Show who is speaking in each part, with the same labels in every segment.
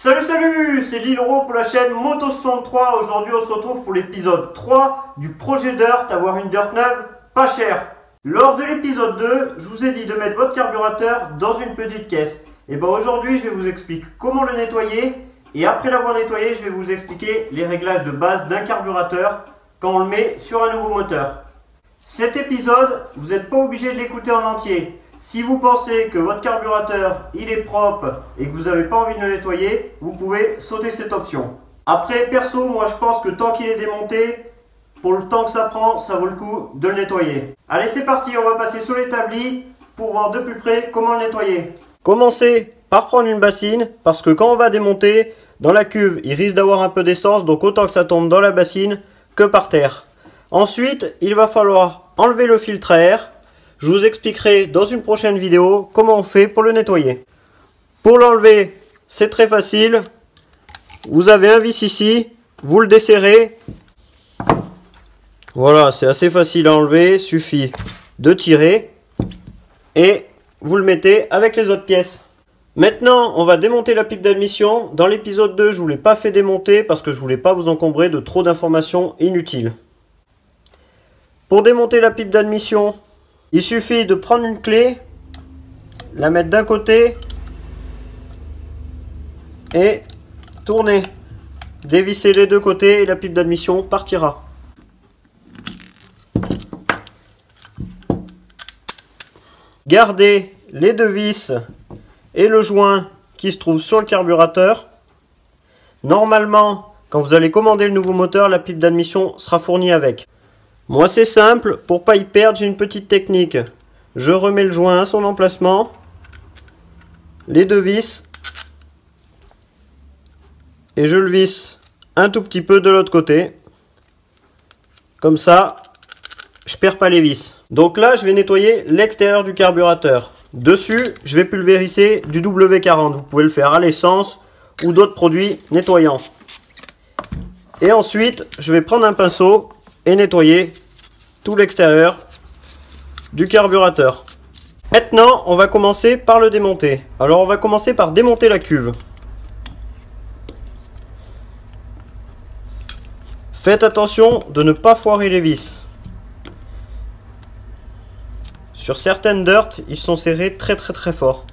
Speaker 1: Salut, c'est Lilro pour la chaîne Moto63. Aujourd'hui on se retrouve pour l'épisode 3 du projet Dirt, avoir une Dirt neuve pas chère. Lors de l'épisode 2, je vous ai dit de mettre votre carburateur dans une petite caisse. Et bien aujourd'hui je vais vous expliquer comment le nettoyer. Et après l'avoir nettoyé, je vais vous expliquer les réglages de base d'un carburateur quand on le met sur un nouveau moteur. Cet épisode, vous n'êtes pas obligé de l'écouter en entier. Si vous pensez que votre carburateur il est propre et que vous n'avez pas envie de le nettoyer, vous pouvez sauter cette option. Après, perso, moi je pense que tant qu'il est démonté, pour le temps que ça prend, ça vaut le coup de le nettoyer. Allez, c'est parti, on va passer sur l'établi pour voir de plus près comment le nettoyer. Commencez par prendre une bassine, parce que quand on va démonter, dans la cuve, il risque d'avoir un peu d'essence, donc autant que ça tombe dans la bassine que par terre. Ensuite, il va falloir enlever le filtre à air. Je vous expliquerai dans une prochaine vidéo comment on fait pour le nettoyer. Pour l'enlever, c'est très facile. Vous avez un vis ici, vous le desserrez. Voilà, c'est assez facile à enlever, suffit de tirer et vous le mettez avec les autres pièces. Maintenant, on va démonter la pipe d'admission. Dans l'épisode 2, je ne vous l'ai pas fait démonter parce que je ne voulais pas vous encombrer de trop d'informations inutiles. Pour démonter la pipe d'admission, il suffit de prendre une clé, la mettre d'un côté et tourner. Dévisser les deux côtés et la pipe d'admission partira. Gardez les deux vis et le joint qui se trouve sur le carburateur. Normalement, quand vous allez commander le nouveau moteur, la pipe d'admission sera fournie avec. Moi c'est simple, pour pas y perdre, j'ai une petite technique. Je remets le joint à son emplacement, les deux vis, et je le visse un tout petit peu de l'autre côté. Comme ça, je perds pas les vis. Donc là, je vais nettoyer l'extérieur du carburateur. Dessus, je vais pulvériser du W40. Vous pouvez le faire à l'essence ou d'autres produits nettoyants. Et ensuite, je vais prendre un pinceau et nettoyer tout l'extérieur du carburateur. Maintenant, on va commencer par le démonter. Alors, on va commencer par démonter la cuve. Faites attention de ne pas foirer les vis. Sur certaines Dirt, ils sont serrés très fort.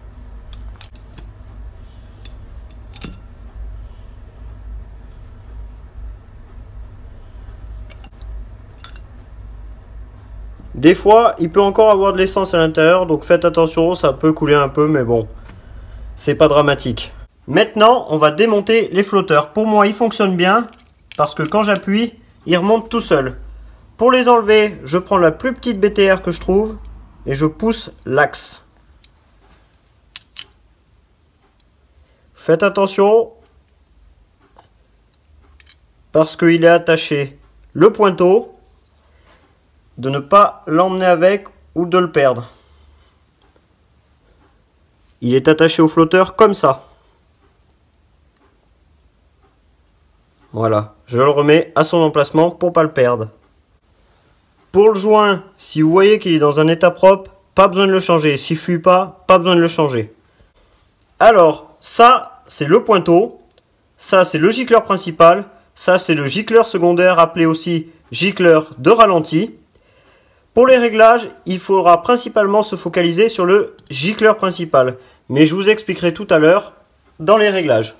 Speaker 1: Des fois, il peut encore avoir de l'essence à l'intérieur, donc faites attention, ça peut couler un peu, mais bon, c'est pas dramatique. Maintenant, on va démonter les flotteurs. Pour moi, ils fonctionnent bien, parce que quand j'appuie, ils remontent tout seuls. Pour les enlever, je prends la plus petite BTR que je trouve, et je pousse l'axe. Faites attention, parce qu'il est attaché le pointeau, de ne pas l'emmener avec ou de le perdre. Il est attaché au flotteur comme ça. Voilà, je le remets à son emplacement pour ne pas le perdre. Pour le joint, si vous voyez qu'il est dans un état propre, pas besoin de le changer. S'il ne fuit pas besoin de le changer. Alors, ça, c'est le pointeau. Ça, c'est le gicleur principal. Ça, c'est le gicleur secondaire, appelé aussi gicleur de ralenti. Pour les réglages, il faudra principalement se focaliser sur le gicleur principal. Mais je vous expliquerai tout à l'heure dans les réglages.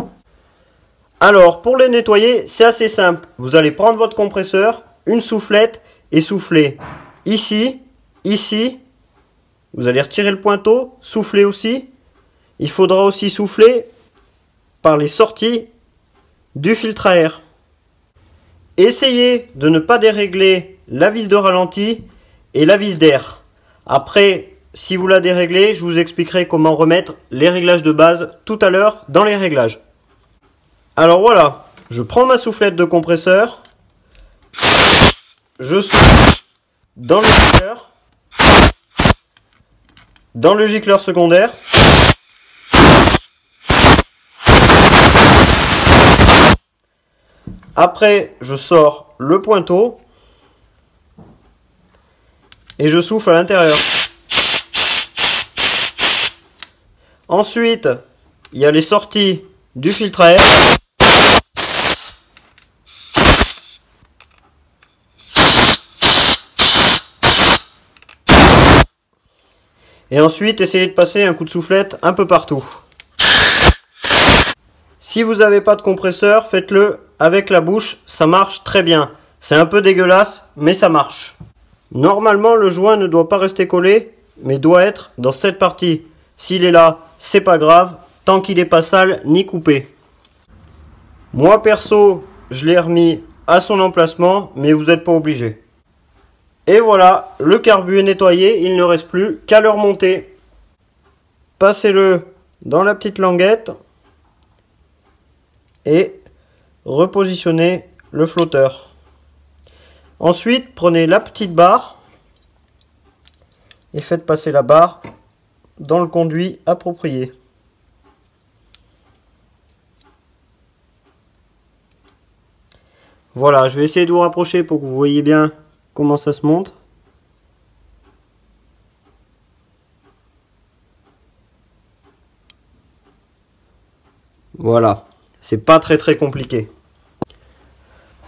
Speaker 1: Alors, pour les nettoyer, c'est assez simple. Vous allez prendre votre compresseur, une soufflette et souffler ici, ici. Vous allez retirer le pointeau, souffler aussi. Il faudra aussi souffler par les sorties du filtre à air. Essayez de ne pas dérégler la vis de ralenti et la vis d'air. Après, si vous la déréglez, je vous expliquerai comment remettre les réglages de base tout à l'heure dans les réglages. Alors voilà, je prends ma soufflette de compresseur, je souffle dans le gicleur secondaire. Après, je sors le pointeau et je souffle à l'intérieur. Ensuite, il y a les sorties du filtre à air. Et ensuite, essayez de passer un coup de soufflette un peu partout. Si vous n'avez pas de compresseur, faites-le avec la bouche, ça marche très bien. C'est un peu dégueulasse, mais ça marche. Normalement, le joint ne doit pas rester collé, mais doit être dans cette partie. S'il est là, c'est pas grave, tant qu'il n'est pas sale ni coupé. Moi perso, je l'ai remis à son emplacement, mais vous n'êtes pas obligé. Et voilà, le carbu est nettoyé, il ne reste plus qu'à le remonter. Passez-le dans la petite languette et repositionnez le flotteur. Ensuite, prenez la petite barre et faites passer la barre dans le conduit approprié. Voilà, je vais essayer de vous rapprocher pour que vous voyez bien comment ça se monte. Voilà, c'est pas très compliqué.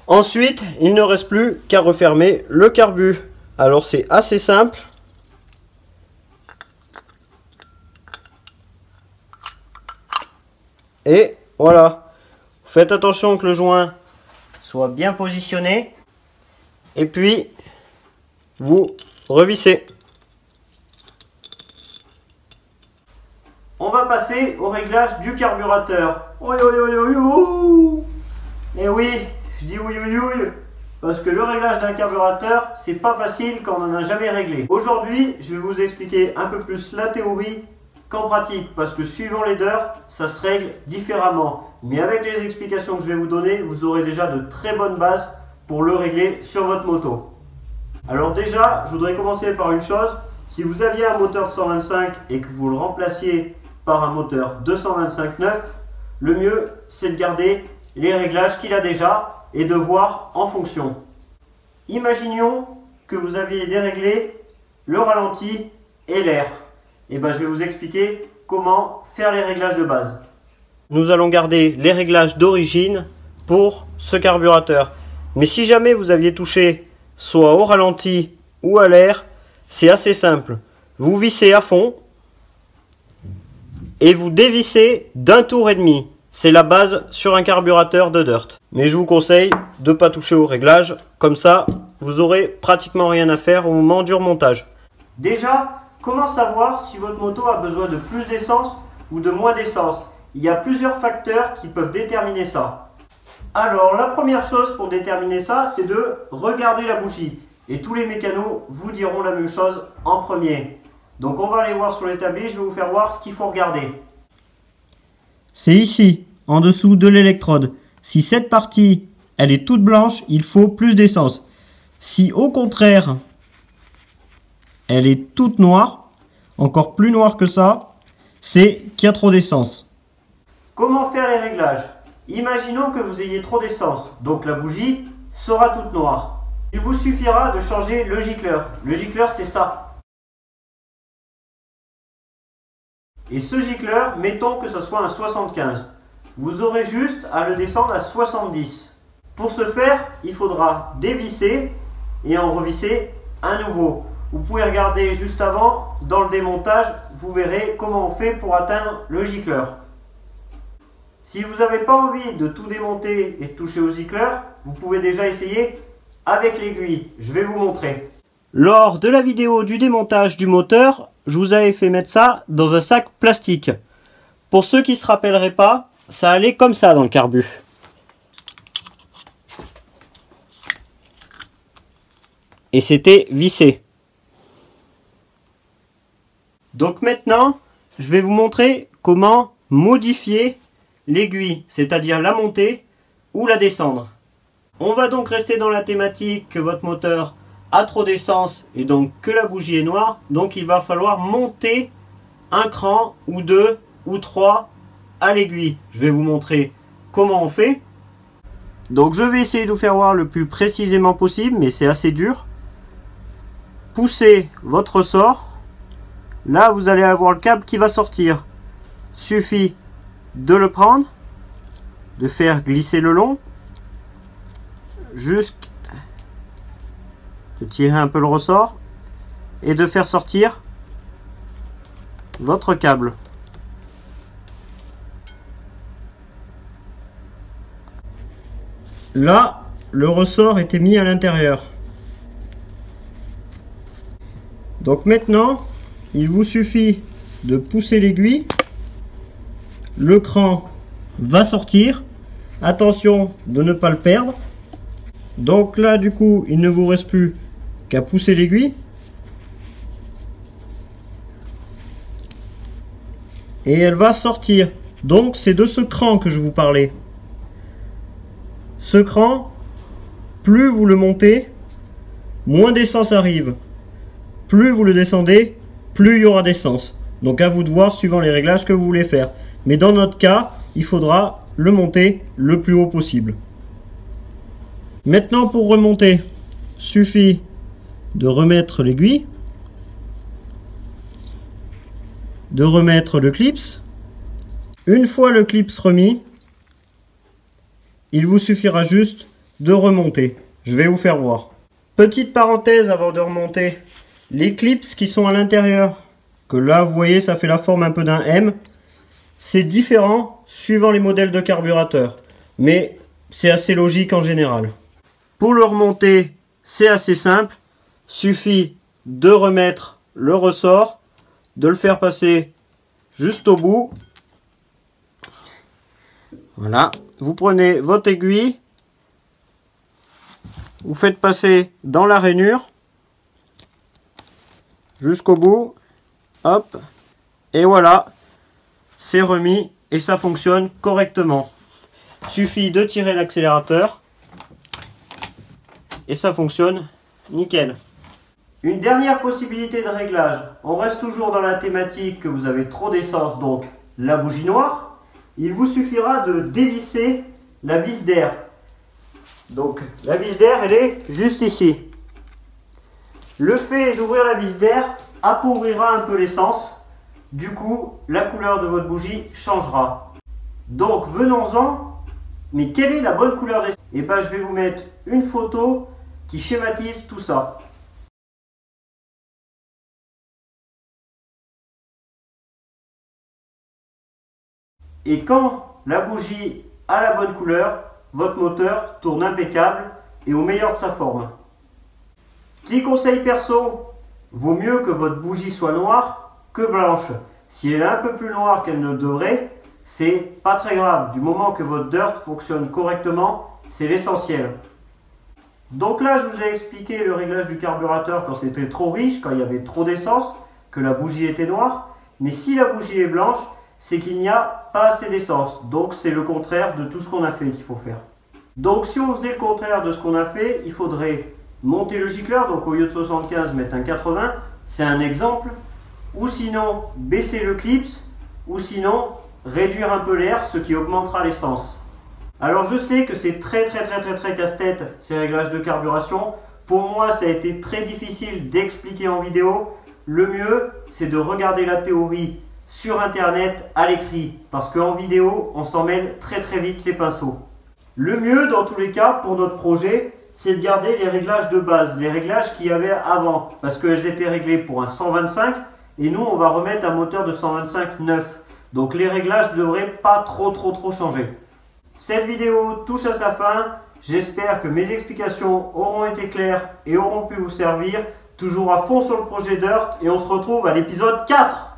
Speaker 1: Ensuite, il ne reste plus qu'à refermer le carbu. Alors c'est assez simple. Et voilà, faites attention que le joint soit bien positionné. Et puis, vous revissez. On va passer au réglage du carburateur. Et oui, je dis oui, parce que le réglage d'un carburateur, c'est pas facile quand on n'en a jamais réglé. Aujourd'hui, je vais vous expliquer un peu plus la théorie qu'en pratique, parce que suivant les dirt, ça se règle différemment. Mais avec les explications que je vais vous donner, vous aurez déjà de très bonnes bases pour le régler sur votre moto. Alors déjà, je voudrais commencer par une chose. Si vous aviez un moteur de 125 et que vous le remplaciez par un moteur 225/9, le mieux c'est de garder les réglages qu'il a déjà et de voir en fonction. Imaginons que vous aviez déréglé le ralenti et l'air. Et bien je vais vous expliquer comment faire les réglages de base. Nous allons garder les réglages d'origine pour ce carburateur. Mais si jamais vous aviez touché soit au ralenti ou à l'air, c'est assez simple. Vous vissez à fond et vous dévissez d'un tour et demi. C'est la base sur un carburateur de dirt. Mais je vous conseille de ne pas toucher au réglage. Comme ça, vous aurez pratiquement rien à faire au moment du remontage. Déjà, comment savoir si votre moto a besoin de plus d'essence ou de moins d'essence? Il y a plusieurs facteurs qui peuvent déterminer ça. Alors, la première chose pour déterminer ça, c'est de regarder la bougie. Et tous les mécanos vous diront la même chose en premier. Donc, on va aller voir sur l'établi, je vais vous faire voir ce qu'il faut regarder. C'est ici, en dessous de l'électrode. Si cette partie, elle est toute blanche, il faut plus d'essence. Si au contraire, elle est toute noire, encore plus noire que ça, c'est qu'il y a trop d'essence. Comment faire les réglages? Imaginons que vous ayez trop d'essence, donc la bougie sera toute noire. Il vous suffira de changer le gicleur. Le gicleur, c'est ça. Et ce gicleur, mettons que ce soit un 75. Vous aurez juste à le descendre à 70. Pour ce faire, il faudra dévisser et en revisser un nouveau. Vous pouvez regarder juste avant, dans le démontage, vous verrez comment on fait pour atteindre le gicleur. Si vous n'avez pas envie de tout démonter et de toucher au gicleur, vous pouvez déjà essayer avec l'aiguille. Je vais vous montrer. Lors de la vidéo du démontage du moteur, je vous avais fait mettre ça dans un sac plastique. Pour ceux qui ne se rappelleraient pas, ça allait comme ça dans le carbu. Et c'était vissé. Donc maintenant, je vais vous montrer comment modifier l'aiguille, c'est-à-dire la monter ou la descendre. On va donc rester dans la thématique que votre moteur a trop d'essence et donc que la bougie est noire. Donc il va falloir monter un cran ou deux ou trois à l'aiguille. Je vais vous montrer comment on fait. Donc je vais essayer de vous faire voir le plus précisément possible, mais c'est assez dur. Poussez votre ressort. Là vous allez avoir le câble qui va sortir. Suffit de le prendre de faire glisser le long, de tirer un peu le ressort et de faire sortir votre câble. Là, le ressort était mis à l'intérieur. Donc maintenant, il vous suffit de pousser l'aiguille. Le cran va sortir. Attention de ne pas le perdre. Donc là, du coup, il ne vous reste plus qu'à pousser l'aiguille. Et elle va sortir. Donc c'est de ce cran que je vous parlais. Ce cran, plus vous le montez, moins d'essence arrive. Plus vous le descendez, plus il y aura d'essence. Donc à vous de voir suivant les réglages que vous voulez faire. Mais dans notre cas, il faudra le monter le plus haut possible. Maintenant pour remonter, suffit de remettre l'aiguille, de remettre le clips. Une fois le clips remis, il vous suffira juste de remonter. Je vais vous faire voir. Petite parenthèse avant de remonter. Les clips qui sont à l'intérieur, que là vous voyez ça fait la forme un peu d'un M, c'est différent suivant les modèles de carburateur. Mais c'est assez logique en général. Pour le remonter, c'est assez simple. Suffit de remettre le ressort, de le faire passer juste au bout. Voilà. Vous prenez votre aiguille, vous faites passer dans la rainure jusqu'au bout, hop, et voilà, c'est remis et ça fonctionne correctement. Suffit de tirer l'accélérateur et ça fonctionne nickel. Une dernière possibilité de réglage, on reste toujours dans la thématique que vous avez trop d'essence, donc la bougie noire. Il vous suffira de dévisser la vis d'air. Donc la vis d'air, elle est juste ici. Le fait d'ouvrir la vis d'air appauvrira un peu l'essence. Du coup, la couleur de votre bougie changera. Donc venons-en. Mais quelle est la bonne couleur d'essence? Et bien je vais vous mettre une photo qui schématise tout ça. Et quand la bougie a la bonne couleur, votre moteur tourne impeccable et au meilleur de sa forme. Petit conseil perso, vaut mieux que votre bougie soit noire que blanche. Si elle est un peu plus noire qu'elle ne devrait, c'est pas très grave. Du moment que votre dirt fonctionne correctement, c'est l'essentiel. Donc là, je vous ai expliqué le réglage du carburateur quand c'était trop riche, quand il y avait trop d'essence, que la bougie était noire. Mais si la bougie est blanche, c'est qu'il n'y a pas assez d'essence. Donc c'est le contraire de tout ce qu'on a fait qu'il faut faire. Donc si on faisait le contraire de ce qu'on a fait, il faudrait monter le gicleur, donc au lieu de 75, mettre un 80, c'est un exemple. Ou sinon baisser le clips, ou sinon réduire un peu l'air, ce qui augmentera l'essence. Alors je sais que c'est très casse-tête ces réglages de carburation. Pour moi ça a été très difficile d'expliquer en vidéo. Le mieux c'est de regarder la théorie sur internet à l'écrit, parce qu'en vidéo on s'en mêle très vite les pinceaux. Le mieux dans tous les cas pour notre projet, c'est de garder les réglages de base, les réglages qu'il y avait avant, parce qu'elles étaient réglées pour un 125 et nous on va remettre un moteur de 125 neuf. Donc les réglages ne devraient pas trop changer. Cette vidéo touche à sa fin, j'espère que mes explications auront été claires et auront pu vous servir. Toujours à fond sur le projet Dirt et on se retrouve à l'épisode 4.